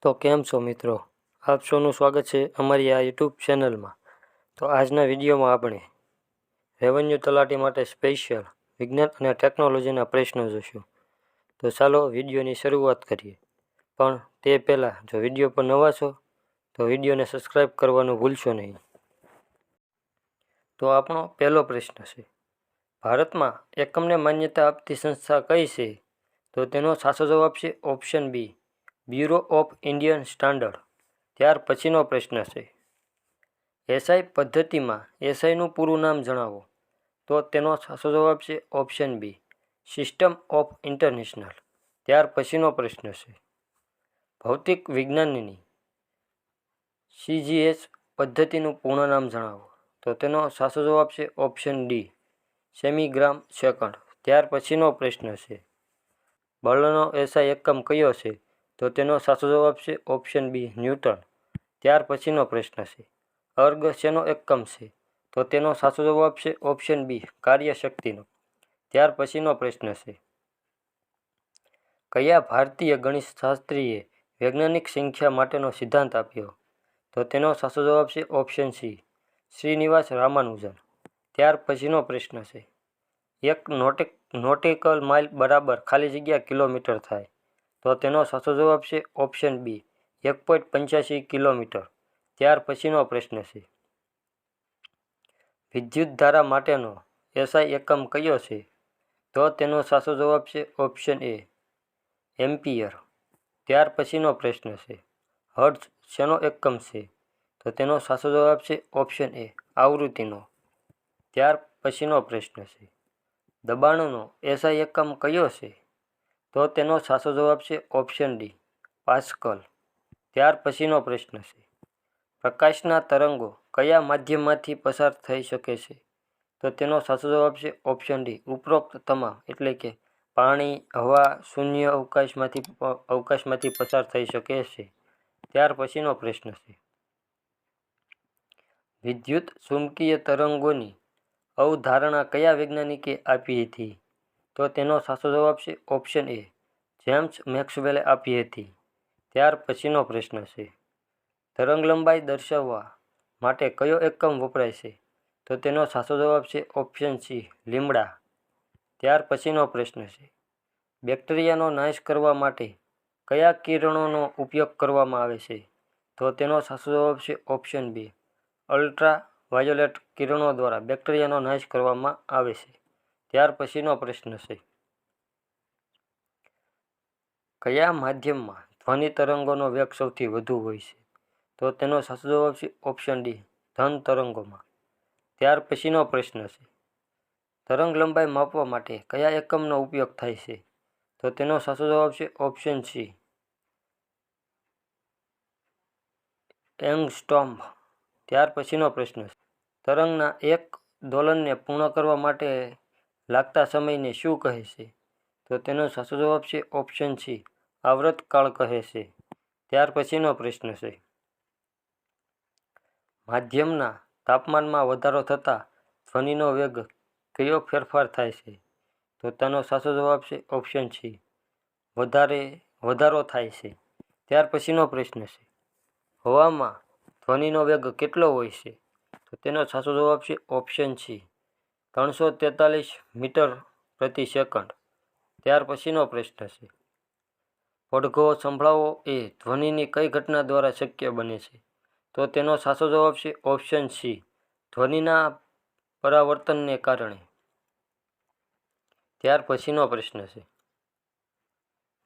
તો કેમ છો મિત્રો? આપ સૌનું સ્વાગત છે અમારી આ યુટ્યુબ ચેનલમાં. તો આજના વિડીયોમાં આપણે રેવન્યુ તલાટી માટે સ્પેશિયલ વિજ્ઞાન અને ટેકનોલોજીના પ્રશ્નો જોઈશું. તો ચાલો વિડીયોની શરૂઆત કરીએ. પણ તે પહેલાં જો વિડીયો પર નવા છો તો વિડીયોને સબસ્ક્રાઈબ કરવાનું ભૂલશો નહીં. તો આપણો પહેલો પ્રશ્ન છે, ભારતમાં એકમને માન્યતા આપતી સંસ્થા કઈ છે? તો તેનો સાચો જવાબ છે option B, bureau of Indian standard. ત્યાર પછીનો પ્રશ્ન છે, એસઆઈ પદ્ધતિમાં એસઆઈનું પૂરું નામ જણાવો. તો તેનો સાચો જવાબ છે option B, system of international. ત્યાર પછીનો પ્રશ્ન છે, ભૌતિક વિજ્ઞાનની સીજીએચ પદ્ધતિનું પૂર્ણ નામ જણાવો. તો તેનો સાચો જવાબ છે ઓપ્શન ડી, સેમીગ્રામ સેકન્ડ. ત્યાર પછીનો પ્રશ્ન છે, બળનો એસઆઈ એકમ કયો છે? તો તેનો સાચો જવાબ છે ઓપ્શન બી, ન્યૂટન. ત્યાર પછીનો પ્રશ્ન છે, અર્ગ શેનો એકમ છે? તો તેનો સાચો જવાબ છે ઓપ્શન બી, કાર્યશક્તિનો. ત્યાર પછીનો પ્રશ્ન છે, કયા ભારતીય ગણિતશાસ્ત્રીએ વૈજ્ઞાનિક સંખ્યા માટેનો સિદ્ધાંત આપ્યો? તો તેનો સાચો જવાબ છે ઓપ્શન સી, શ્રીનિવાસ રામાનુજન. ત્યાર પછીનો પ્રશ્ન છે, એક નોટિકલ માઇલ બરાબર ખાલી જગ્યા કિલોમીટર થાય. તો તેનો સાચો જવાબ છે ઓપ્શન બી, 1.85 કિલોમીટર. ત્યાર પછીનો પ્રશ્ન છે, વિદ્યુત ધારા માટેનો એસઆઈ એકમ કયો છે? તો તેનો સાચો જવાબ છે ઓપ્શન એ, એમ્પિયર. ત્યાર પછીનો પ્રશ્ન છે, હર્ટ્ઝ શેનો એકમ છે? તો તેનો સાચો જવાબ છે ઓપ્શન એ, આવૃત્તિનો. ત્યાર પછીનો પ્રશ્ન છે, દબાણનો એસઆઈ એકમ કયો છે? તો તેનો સાચો જવાબ છે ઓપ્શન ડી, પાસ્કલ. ત્યાર પછીનો પ્રશ્ન છે, પ્રકાશના તરંગો કયા માધ્યમમાંથી પસાર થઈ શકે છે? તો તેનો સાચો જવાબ છે ઓપ્શન ડી, ઉપરોક્ત તમામ, એટલે કે પાણી, હવા, શૂન્ય અવકાશમાંથી પસાર થઈ શકે છે. ત્યાર પછીનો પ્રશ્ન છે, વિદ્યુત ચુંબકીય તરંગોની અવધારણા કયા વૈજ્ઞાનિકે આપી હતી? તો તેનો સાચો જવાબ છે ઓપ્શન એ, જેમ્સ મેક્સવેલે આપી હતી. ત્યાર પછીનો પ્રશ્ન છે, તરંગ લંબાઈ દર્શાવવા માટે કયો એકમ વપરાય છે? તો તેનો સાચો જવાબ છે ઓપ્શન સી, લીમડા. ત્યાર પછીનો પ્રશ્ન છે, બેક્ટેરિયાનો નાશ કરવા માટે કયા કિરણોનો ઉપયોગ કરવામાં આવે છે? તો તેનો સાચો જવાબ છે ઓપ્શન બી, અલ્ટ્રાવાયોલેટ કિરણો દ્વારા બેક્ટેરિયાનો નાશ કરવામાં આવે છે. ત્યાર પછીનો પ્રશ્ન છે, કયા માધ્યમમાં ધ્વનિ તરંગોનો વેગ સૌથી વધુ હોય છે? તો તેનો સાચો જવાબ છે ઓપ્શન ડી, ધન તરંગોમાં. ત્યાર પછીનો પ્રશ્ન છે, તરંગ લંબાઈ માપવા માટે કયા એકમનો ઉપયોગ થાય છે? તો તેનો સાચો જવાબ છે ઓપ્શન સી, એંગસ્ટ્રોમ. ત્યાર પછીનો પ્રશ્ન છે, તરંગના એક દોલનને પૂર્ણ કરવા માટે લાગતા સમયને શું કહે છે? તો તેનો સાચો જવાબ છે ઓપ્શન સી, આવર્તકાળ કહે છે. ત્યાર પછીનો પ્રશ્ન છે, માધ્યમના તાપમાનમાં વધારો થતાં ધ્વનિનો વેગ કયો ફેરફાર થાય છે? તો તેનો સાચો જવાબ છે ઓપ્શન સી, વધારો થાય છે. ત્યાર પછીનો પ્રશ્ન છે, હવામાં ધ્વનિનો વેગ કેટલો હોય છે? તો તેનો સાચો જવાબ છે ઓપ્શન સી, 343 મીટર પ્રતિ સેકન્ડ. ત્યાર પછીનો પ્રશ્ન છે, પડઘો સંભળાવો એ ધ્વનિની કઈ ઘટના દ્વારા શક્ય બને છે? તો તેનો સાચો જવાબ છે ઓપ્શન સી, ધ્વનિના પરાવર્તનને કારણે. ત્યાર પછીનો પ્રશ્ન છે,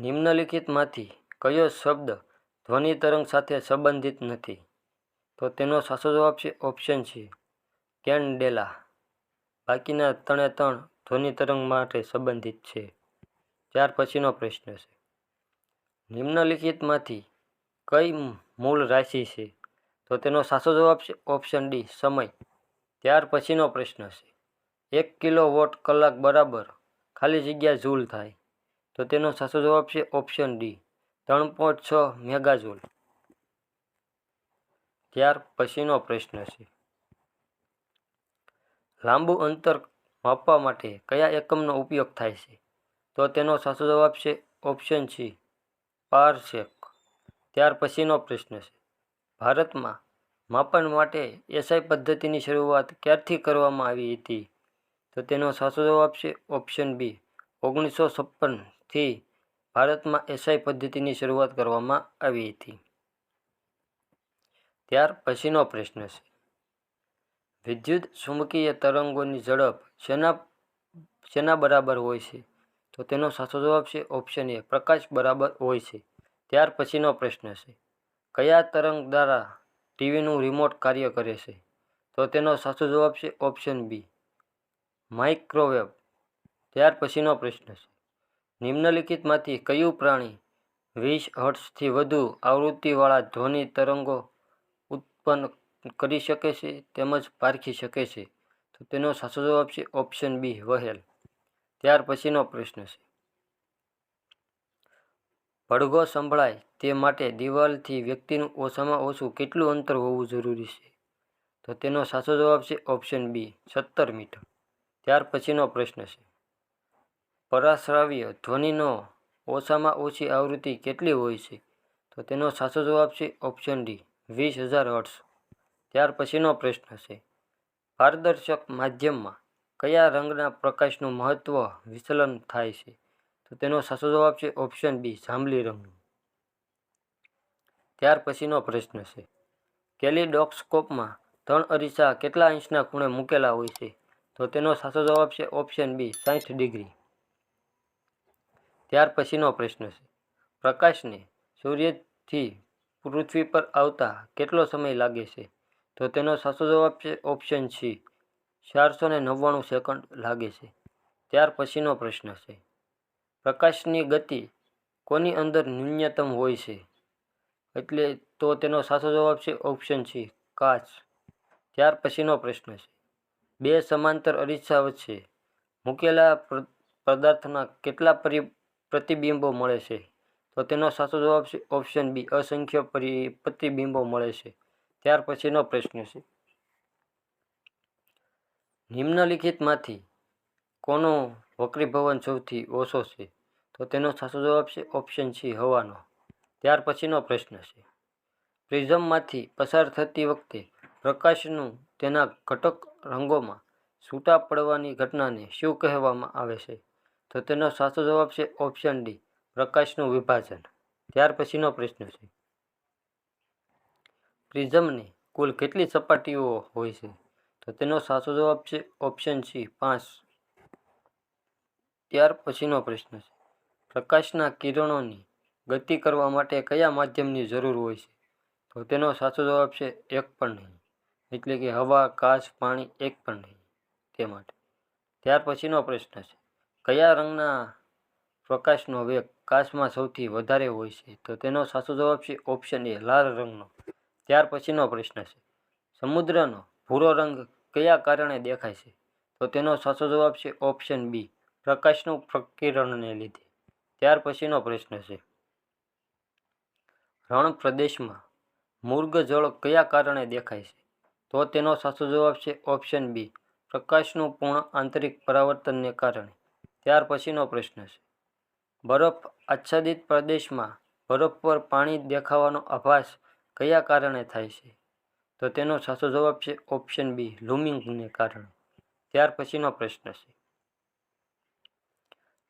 નિમ્નલિખિતમાંથી કયો શબ્દ ધ્વનિ તરંગ સાથે સંબંધિત નથી? તો તેનો સાચો જવાબ છે ઓપ્શન સી, કેન્ડેલા. બાકીના 3 ધ્વનિ તરંગ માટે સંબંધિત છે. ત્યાર પછીનો પ્રશ્ન છે, નિમ્નલિખિતમાંથી કઈ મૂળ રાશિ છે? તો તેનો સાચો જવાબ છે ઓપ્શન ડી, સમય. ત્યાર પછીનો પ્રશ્ન છે, 1 કિલોવોટ કલાક બરાબર ખાલી જગ્યા જૂલ થાય. તો તેનો સાચો જવાબ છે ઓપ્શન ડી, 3.6 મેગાજૂલ. ત્યાર પછીનો પ્રશ્ન છે, લાંબુ અંતર માપવા માટે કયા એકમનો ઉપયોગ થાય છે? તો તેનો સાચો જવાબ છે ઓપ્શન સી, પારસેક. ત્યાર પછીનો પ્રશ્ન છે, ભારતમાં માપન માટે એસઆઈ પદ્ધતિની શરૂઆત ક્યારથી કરવામાં આવી હતી? તો તેનો સાચો જવાબ છે ઓપ્શન બી, 1956થી ભારતમાં એસઆઈ પદ્ધતિની શરૂઆત કરવામાં આવી હતી. ત્યાર પછીનો પ્રશ્ન છે, વિદ્યુત ચુંબકીય તરંગોની ઝડપ શેના બરાબર હોય છે? તો તેનો સાચો જવાબ છે ઓપ્શન એ, પ્રકાશ બરાબર હોય છે. ત્યાર પછીનો પ્રશ્ન છે, કયા તરંગ દ્વારા ટીવીનું રિમોટ કાર્ય કરે છે? તો તેનો સાચો જવાબ છે ઓપ્શન બી, માઇક્રોવેવ. ત્યાર પછીનો પ્રશ્ન છે, નિમ્નલિખિતમાંથી કયું પ્રાણી 20 હર્ટ્ઝથી વધુ આવૃત્તિવાળા ધ્વનિ તરંગો ઉત્પન્ન કરી શકે છે તેમજ પારખી શકે છે? તો તેનો સાચો જવાબ છે ઓપ્શન બી, વહેલ. ત્યાર પછીનો પ્રશ્ન છે, પડઘો સંભળાય તે માટે દિવાલથી વ્યક્તિનું ઓછામાં ઓછું કેટલું અંતર હોવું જરૂરી છે? તો તેનો સાચો જવાબ છે ઓપ્શન બી, 17 મીટર. ત્યાર પછીનો પ્રશ્ન છે, પરાશ્રાવ્ય ધ્વનિનો ઓછામાં ઓછી આવૃત્તિ કેટલી હોય છે? તો તેનો સાચો જવાબ છે ઓપ્શન ડી, 20,000 હર્ટ્ઝ. ત્યાર પછીનો પ્રશ્ન છે, પારદર્શક માધ્યમમાં કયા રંગના પ્રકાશનું મહત્વ વિચલન થાય છે? તો તેનો સાચો જવાબ છે ઓપ્શન બી, જાંબલી રંગનું. ત્યાર પછીનો પ્રશ્ન છે, કેલિડોસ્કોપમાં 3 અરીસા કેટલા અંશના ખૂણે મૂકેલા હોય છે? તો તેનો સાચો જવાબ છે ઓપ્શન બી, 60 ડિગ્રી. ત્યાર પછીનો પ્રશ્ન છે, પ્રકાશને સૂર્યથી પૃથ્વી પર આવતા કેટલો સમય લાગે છે? તો તેનો સાચો જવાબ છે ઓપ્શન સી, 499 સેકન્ડ લાગે છે. ત્યાર પછીનો પ્રશ્ન છે, પ્રકાશની ગતિ કોની અંદર ન્યૂનતમ હોય છે? એટલે તો તેનો સાચો જવાબ છે ઓપ્શન સી, કાચ. ત્યાર પછીનો પ્રશ્ન છે, બે સમાંતર અરીસા વચ્ચે મૂકેલા પદાર્થના કેટલા પ્રતિબિંબો મળે છે? તો તેનો સાચો જવાબ છે ઓપ્શન બી, અસંખ્ય પ્રતિબિંબો મળે છે. ત્યાર પછીનો પ્રશ્ન છે, નિમ્નલિખિતમાંથી કોનો વક્રીભવન સૌથી ઓછો છે? તો તેનો સાચો જવાબ છે ઓપ્શન સી, હવાનો. ત્યાર પછીનો પ્રશ્ન છે, પ્રિઝમમાંથી પસાર થતી વખતે પ્રકાશનું તેના ઘટક રંગોમાં છૂટા પડવાની ઘટનાને શું કહેવામાં આવે છે? તો તેનો સાચો જવાબ છે ઓપ્શન ડી, પ્રકાશનું વિભાજન. ત્યાર પછીનો પ્રશ્ન છે, પ્રિઝમની કુલ કેટલી સપાટીઓ હોય છે? તો તેનો સાચો જવાબ છે ઓપ્શન સી, 5. ત્યાર પછીનો પ્રશ્ન છે, પ્રકાશના કિરણોની ગતિ કરવા માટે કયા માધ્યમની જરૂર હોય છે? તો તેનો સાચો જવાબ છે એક પણ નહીં, એટલે કે હવા, કાચ, પાણી, એક પણ નહીં તે માટે. ત્યાર પછીનો પ્રશ્ન છે, કયા રંગના પ્રકાશનો વેગ કાચમાં સૌથી વધારે હોય છે? તો તેનો સાચો જવાબ છે ઓપ્શન એ, લાલ રંગનો. ત્યાર પછીનો પ્રશ્ન છે, સમુદ્રનો ભૂરો રંગ કયા કારણે દેખાય છે? તો તેનો સાચો જવાબ છે ઓપ્શન બી, પ્રકાશનું પ્રકિરણને લીધે. ત્યાર પછીનો પ્રશ્ન છે, રણ પ્રદેશમાં મૂર્ગ જળ કયા કારણે દેખાય છે? તો તેનો સાચો જવાબ છે ઓપ્શન બી, પ્રકાશનું પૂર્ણ આંતરિક પરાવર્તનને કારણે. ત્યાર પછીનો પ્રશ્ન છે, બરફ આચ્છાદિત પ્રદેશમાં બરફ પર પાણી દેખાવાનો આભાસ કયા કારણે થાય છે? તો તેનો સાચો જવાબ છે ઓપ્શન બી, લૂમિંગને કારણે. ત્યાર પછીનો પ્રશ્ન છે,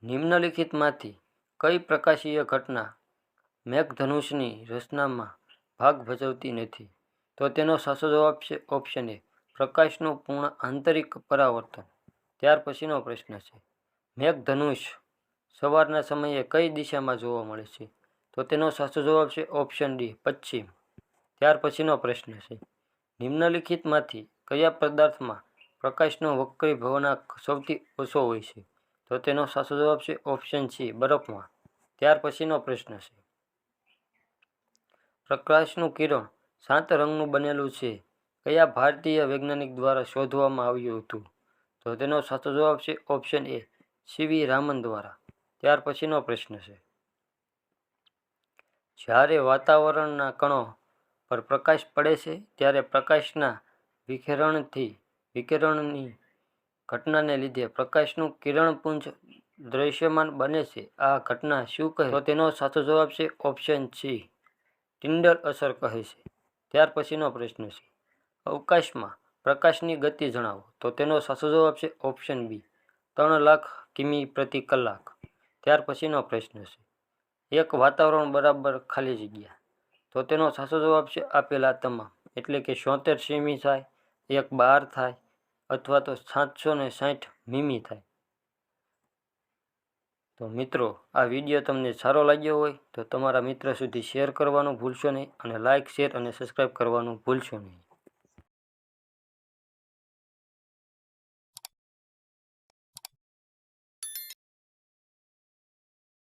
નિમ્નલિખિતમાંથી કઈ પ્રકાશીય ઘટના મેઘધનુષની રચનામાં ભાગ ભજવતી નથી? તો તેનો સાચો જવાબ છે ઓપ્શન એ, પ્રકાશનું પૂર્ણ આંતરિક પરાવર્તન. ત્યાર પછીનો પ્રશ્ન છે, મેઘધનુષ સવારના સમયે કઈ દિશામાં જોવા મળે છે? તો તેનો સાચો જવાબ છે ઓપ્શન ડી, પશ્ચિમ. ત્યાર પછીનો પ્રશ્ન છે, નિમ્નલિખિતમાંથી કયા પદાર્થમાં પ્રકાશનો વક્રીભવનાંક સૌથી ઓછો હોય છે? તો તેનો સાચો જવાબ છે ઓપ્શન સી, બરફમાં. ત્યાર પછીનો પ્રશ્ન છે, પ્રકાશનું કિરણ 7 રંગનું બનેલું છે કયા ભારતીય વૈજ્ઞાનિક દ્વારા શોધવામાં આવ્યું હતું? તો તેનો સાચો જવાબ છે ઓપ્શન એ, સીવી રામન દ્વારા. ત્યાર પછીનો પ્રશ્ન છે, જ્યારે વાતાવરણના કણો પર પ્રકાશ પડે છે ત્યારે પ્રકાશના વિકિરણની ઘટનાને લીધે પ્રકાશનું કિરણપુંજ દૃશ્યમાન બને છે. આ ઘટના શું કહે? તો તેનો સાચો જવાબ છે ઓપ્શન સી, ટિન્ડલ અસર કહે છે. ત્યાર પછીનો પ્રશ્ન છે, અવકાશમાં પ્રકાશની ગતિ જણાવો. તો તેનો સાચો જવાબ છે ઓપ્શન બી, 3 લાખ કિમી પ્રતિ કલાક. ત્યાર પછીનો પ્રશ્ન છે, એક વાતાવરણ બરાબર ખાલી જગ્યા. તો તેનો સાચો જવાબ છે આપેલા તમામ, એટલે કે 76 સેમી થાય, 1 બાર થાય, અથવા તો 760 મીમી થાય. તો મિત્રો, આ વિડીયો તમને સારો લાગ્યો હોય તો તમારા મિત્ર સુધી શેર કરવાનું ભૂલશો નહીં અને લાઇક, શેર અને સબસ્ક્રાઈબ કરવાનું ભૂલશો નહીં.